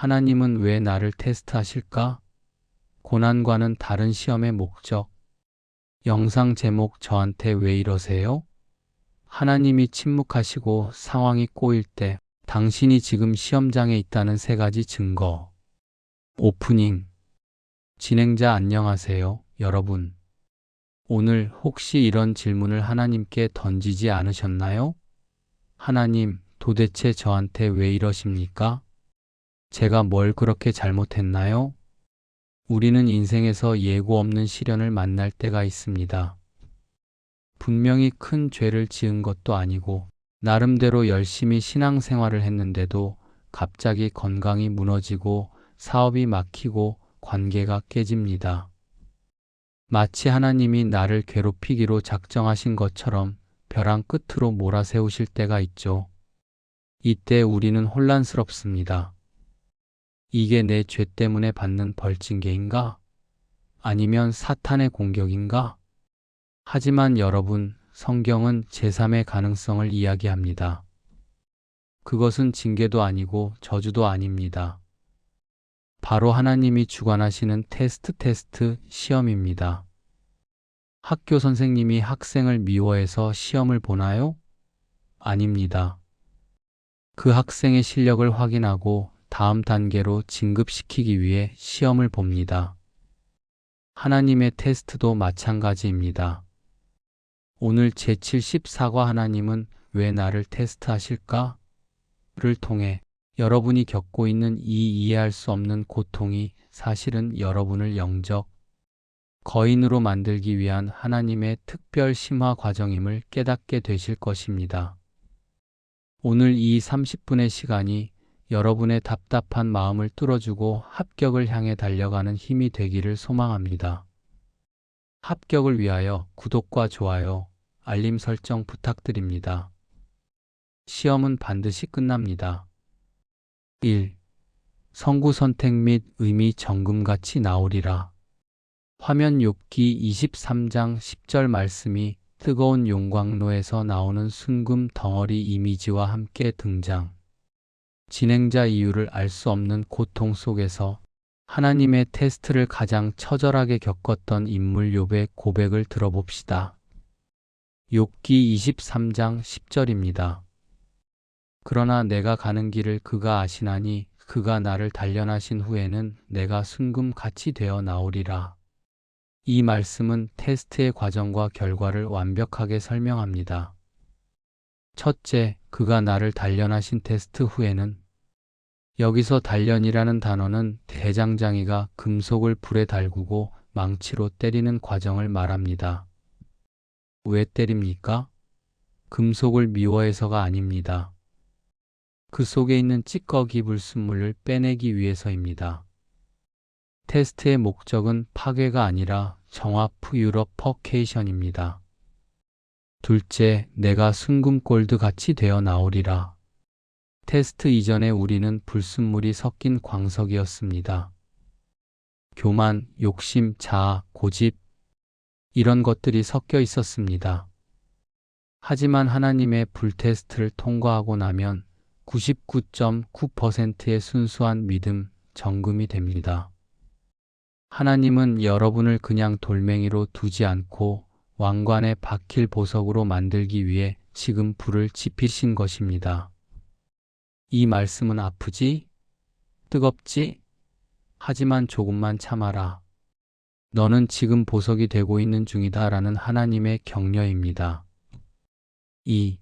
하나님은 왜 나를 테스트하실까? 고난과는 다른 시험의 목적. 영상 제목 저한테 왜 이러세요? 하나님이 침묵하시고 상황이 꼬일 때 당신이 지금 시험장에 있다는 세 가지 증거. 오프닝. 진행자 안녕하세요, 여러분. 오늘 혹시 이런 질문을 하나님께 던지지 않으셨나요? 하나님, 도대체 저한테 왜 이러십니까? 제가 뭘 그렇게 잘못했나요? 우리는 인생에서 예고 없는 시련을 만날 때가 있습니다. 분명히 큰 죄를 지은 것도 아니고 나름대로 열심히 신앙생활을 했는데도 갑자기 건강이 무너지고 사업이 막히고 관계가 깨집니다. 마치 하나님이 나를 괴롭히기로 작정하신 것처럼 벼랑 끝으로 몰아세우실 때가 있죠. 이때 우리는 혼란스럽습니다. 이게 내 죄 때문에 받는 벌징계인가? 아니면 사탄의 공격인가? 하지만 여러분, 성경은 제3의 가능성을 이야기합니다. 그것은 징계도 아니고 저주도 아닙니다. 바로 하나님이 주관하시는 테스트 시험입니다. 학교 선생님이 학생을 미워해서 시험을 보나요? 아닙니다. 그 학생의 실력을 확인하고 다음 단계로 진급시키기 위해 시험을 봅니다. 하나님의 테스트도 마찬가지입니다. 오늘 제74과 하나님은 왜 나를 테스트하실까? 를 통해 여러분이 겪고 있는 이 이해할 수 없는 고통이 사실은 여러분을 영적 거인으로 만들기 위한 하나님의 특별 심화 과정임을 깨닫게 되실 것입니다. 오늘 이 30분의 시간이 여러분의 답답한 마음을 뚫어주고 합격을 향해 달려가는 힘이 되기를 소망합니다. 합격을 위하여 구독과 좋아요, 알림 설정 부탁드립니다. 시험은 반드시 끝납니다. 1. 성구 선택 및 의미 정금같이 나오리라. 화면 욥기 23장 10절 말씀이 뜨거운 용광로에서 나오는 순금 덩어리 이미지와 함께 등장. 진행자 이유를 알 수 없는 고통 속에서 하나님의 테스트를 가장 처절하게 겪었던 인물 욥의 고백을 들어봅시다. 욥기 23장 10절입니다. 그러나 내가 가는 길을 그가 아시나니 그가 나를 단련하신 후에는 내가 순금같이 되어 나오리라. 이 말씀은 테스트의 과정과 결과를 완벽하게 설명합니다. 첫째, 그가 나를 단련하신 테스트 후에는. 여기서 단련이라는 단어는 대장장이가 금속을 불에 달구고 망치로 때리는 과정을 말합니다. 왜 때립니까? 금속을 미워해서가 아닙니다. 그 속에 있는 찌꺼기 불순물을 빼내기 위해서입니다. 테스트의 목적은 파괴가 아니라 정화 퓨러퍼케이션입니다. 둘째, 내가 순금 골드 같이 되어 나오리라. 테스트 이전에 우리는 불순물이 섞인 광석이었습니다. 교만, 욕심, 자아, 고집, 이런 것들이 섞여 있었습니다. 하지만 하나님의 불 테스트를 통과하고 나면 99.9%의 순수한 믿음, 정금이 됩니다. 하나님은 여러분을 그냥 돌멩이로 두지 않고 왕관에 박힐 보석으로 만들기 위해 지금 불을 지피신 것입니다. 이 말씀은 아프지? 뜨겁지? 하지만 조금만 참아라. 너는 지금 보석이 되고 있는 중이다 라는 하나님의 격려입니다. 2.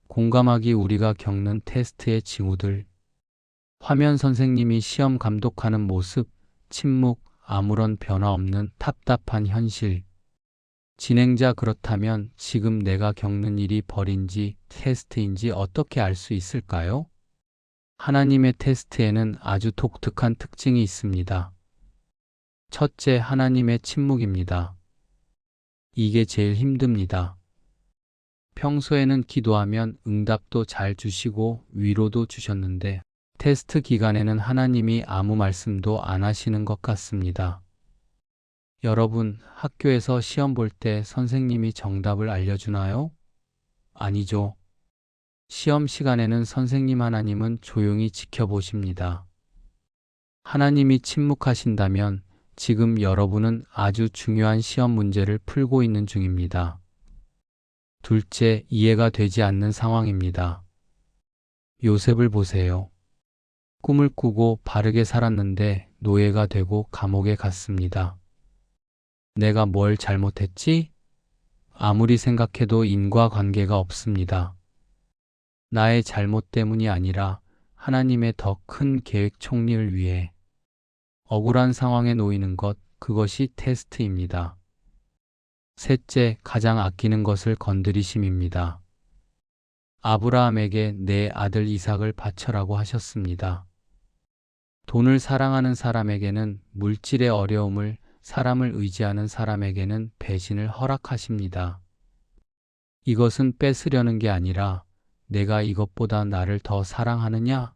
공감하기 우리가 겪는 테스트의 징후들. 화면 선생님이 시험 감독하는 모습, 침묵, 아무런 변화 없는 답답한 현실. 진행자 그렇다면 지금 내가 겪는 일이 벌인지 테스트인지 어떻게 알 수 있을까요? 하나님의 테스트에는 아주 독특한 특징이 있습니다. 첫째, 하나님의 침묵입니다. 이게 제일 힘듭니다. 평소에는 기도하면 응답도 잘 주시고 위로도 주셨는데 테스트 기간에는 하나님이 아무 말씀도 안 하시는 것 같습니다. 여러분, 학교에서 시험 볼 때 선생님이 정답을 알려주나요? 아니죠. 시험 시간에는 선생님 하나님은 조용히 지켜보십니다. 하나님이 침묵하신다면 지금 여러분은 아주 중요한 시험 문제를 풀고 있는 중입니다. 둘째, 이해가 되지 않는 상황입니다. 요셉을 보세요. 꿈을 꾸고 바르게 살았는데 노예가 되고 감옥에 갔습니다. 내가 뭘 잘못했지? 아무리 생각해도 인과관계가 없습니다. 나의 잘못 때문이 아니라 하나님의 더 큰 계획 총리를 위해 억울한 상황에 놓이는 것, 그것이 테스트입니다. 셋째, 가장 아끼는 것을 건드리심입니다. 아브라함에게 내 아들 이삭을 바쳐라고 하셨습니다. 돈을 사랑하는 사람에게는 물질의 어려움을, 사람을 의지하는 사람에게는 배신을 허락하십니다. 이것은 뺏으려는 게 아니라 내가 이것보다 나를 더 사랑하느냐를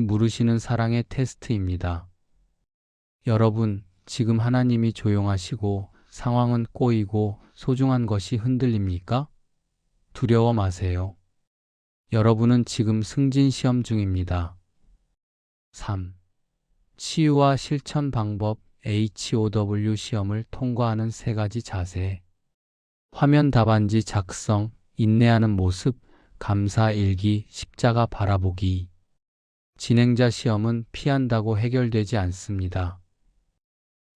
물으시는 사랑의 테스트입니다. 여러분, 지금 하나님이 조용하시고 상황은 꼬이고 소중한 것이 흔들립니까? 두려워 마세요. 여러분은 지금 승진 시험 중입니다. 3. 치유와 실천 방법 HOW 시험을 통과하는 3가지 자세. 화면 답안지 작성, 인내하는 모습, 감사 일기, 십자가 바라보기. 진행자 시험은 피한다고 해결되지 않습니다.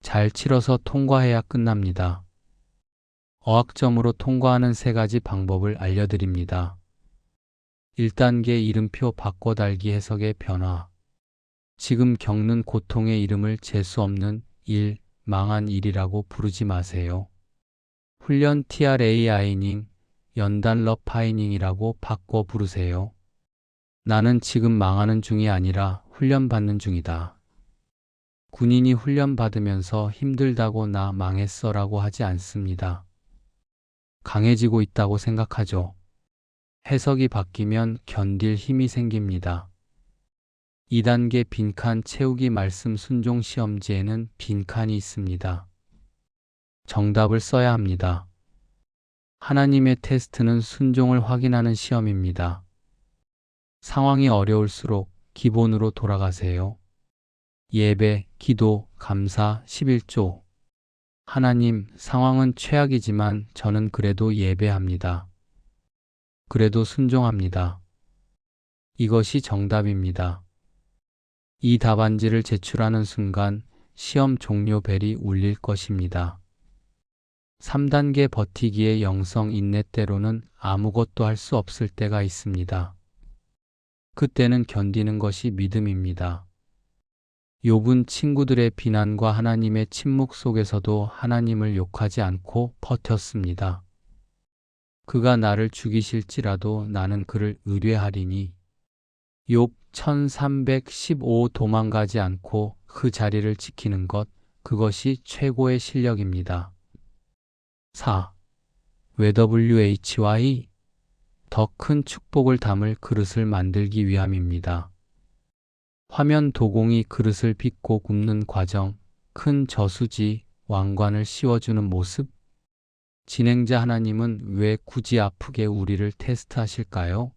잘 치러서 통과해야 끝납니다. 어학점으로 통과하는 3가지 방법을 알려드립니다. 1단계 이름표 바꿔달기 해석의 변화. 지금 겪는 고통의 이름을 재수 없는 일, 망한 일이라고 부르지 마세요. 훈련 TRAI닝, 연단 러파이닝이라고 바꿔 부르세요. 나는 지금 망하는 중이 아니라 훈련받는 중이다. 군인이 훈련받으면서 힘들다고 나 망했어라고 하지 않습니다. 강해지고 있다고 생각하죠. 해석이 바뀌면 견딜 힘이 생깁니다. 2단계 빈칸 채우기 말씀 순종 시험지에는 빈칸이 있습니다. 정답을 써야 합니다. 하나님의 테스트는 순종을 확인하는 시험입니다. 상황이 어려울수록 기본으로 돌아가세요. 예배, 기도, 감사 11조. 하나님, 상황은 최악이지만 저는 그래도 예배합니다. 그래도 순종합니다. 이것이 정답입니다. 이 답안지를 제출하는 순간 시험 종료 벨이 울릴 것입니다. 3단계 버티기의 영성 인내 때로는 아무것도 할 수 없을 때가 있습니다. 그때는 견디는 것이 믿음입니다. 욥은 친구들의 비난과 하나님의 침묵 속에서도 하나님을 욕하지 않고 버텼습니다. 그가 나를 죽이실지라도 나는 그를 의뢰하리니. 욥 1315 도망가지 않고 그 자리를 지키는 것, 그것이 최고의 실력입니다. 4. WHY 더 큰 축복을 담을 그릇을 만들기 위함입니다. 화면 도공이 그릇을 빚고 굽는 과정, 큰 저수지, 왕관을 씌워주는 모습. 진행자 하나님은 왜 굳이 아프게 우리를 테스트하실까요?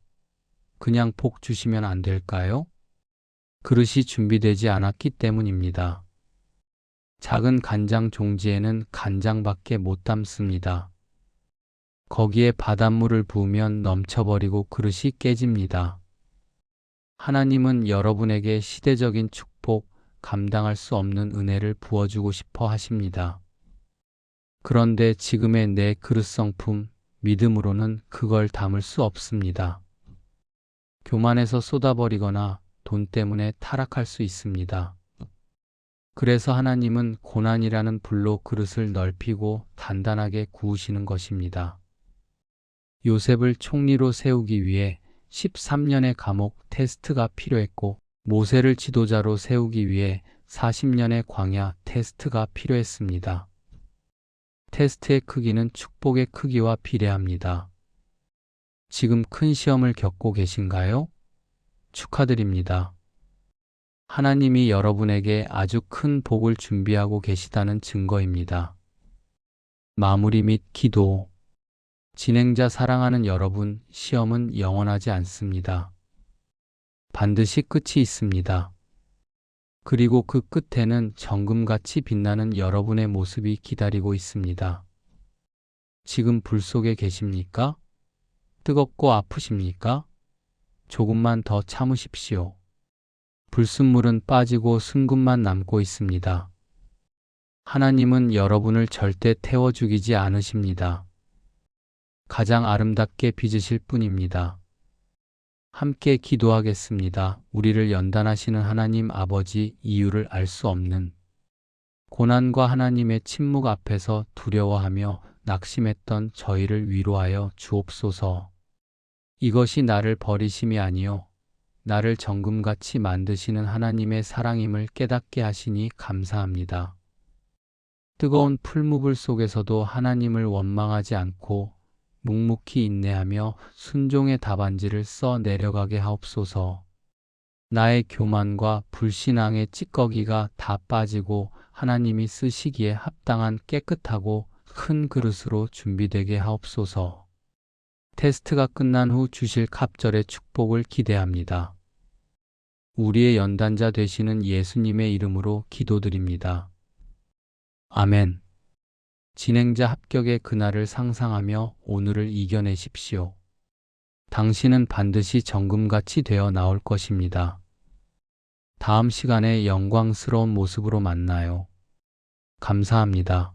그냥 복 주시면 안 될까요? 그릇이 준비되지 않았기 때문입니다. 작은 간장 종지에는 간장밖에 못 담습니다. 거기에 바닷물을 부으면 넘쳐버리고 그릇이 깨집니다. 하나님은 여러분에게 시대적인 축복, 감당할 수 없는 은혜를 부어주고 싶어 하십니다. 그런데 지금의 내 그릇 성품, 믿음으로는 그걸 담을 수 없습니다. 교만해서 쏟아버리거나 돈 때문에 타락할 수 있습니다. 그래서 하나님은 고난이라는 불로 그릇을 넓히고 단단하게 구우시는 것입니다. 요셉을 총리로 세우기 위해 13년의 감옥 테스트가 필요했고, 모세를 지도자로 세우기 위해 40년의 광야 테스트가 필요했습니다. 테스트의 크기는 축복의 크기와 비례합니다. 지금 큰 시험을 겪고 계신가요? 축하드립니다. 하나님이 여러분에게 아주 큰 복을 준비하고 계시다는 증거입니다. 마무리 및 기도. 진행자 사랑하는 여러분, 시험은 영원하지 않습니다. 반드시 끝이 있습니다. 그리고 그 끝에는 정금같이 빛나는 여러분의 모습이 기다리고 있습니다. 지금 불 속에 계십니까? 뜨겁고 아프십니까? 조금만 더 참으십시오. 불순물은 빠지고 순금만 남고 있습니다. 하나님은 여러분을 절대 태워 죽이지 않으십니다. 가장 아름답게 빚으실 뿐입니다. 함께 기도하겠습니다. 우리를 연단하시는 하나님 아버지, 이유를 알 수 없는 고난과 하나님의 침묵 앞에서 두려워하며 낙심했던 저희를 위로하여 주옵소서. 이것이 나를 버리심이 아니요 나를 정금같이 만드시는 하나님의 사랑임을 깨닫게 하시니 감사합니다. 뜨거운 풀무불 속에서도 하나님을 원망하지 않고 묵묵히 인내하며 순종의 답안지를 써 내려가게 하옵소서. 나의 교만과 불신앙의 찌꺼기가 다 빠지고 하나님이 쓰시기에 합당한 깨끗하고 큰 그릇으로 준비되게 하옵소서. 테스트가 끝난 후 주실 갑절의 축복을 기대합니다. 우리의 연단자 되시는 예수님의 이름으로 기도드립니다. 아멘. 진행자 합격의 그날을 상상하며 오늘을 이겨내십시오. 당신은 반드시 정금같이 되어 나올 것입니다. 다음 시간에 영광스러운 모습으로 만나요. 감사합니다.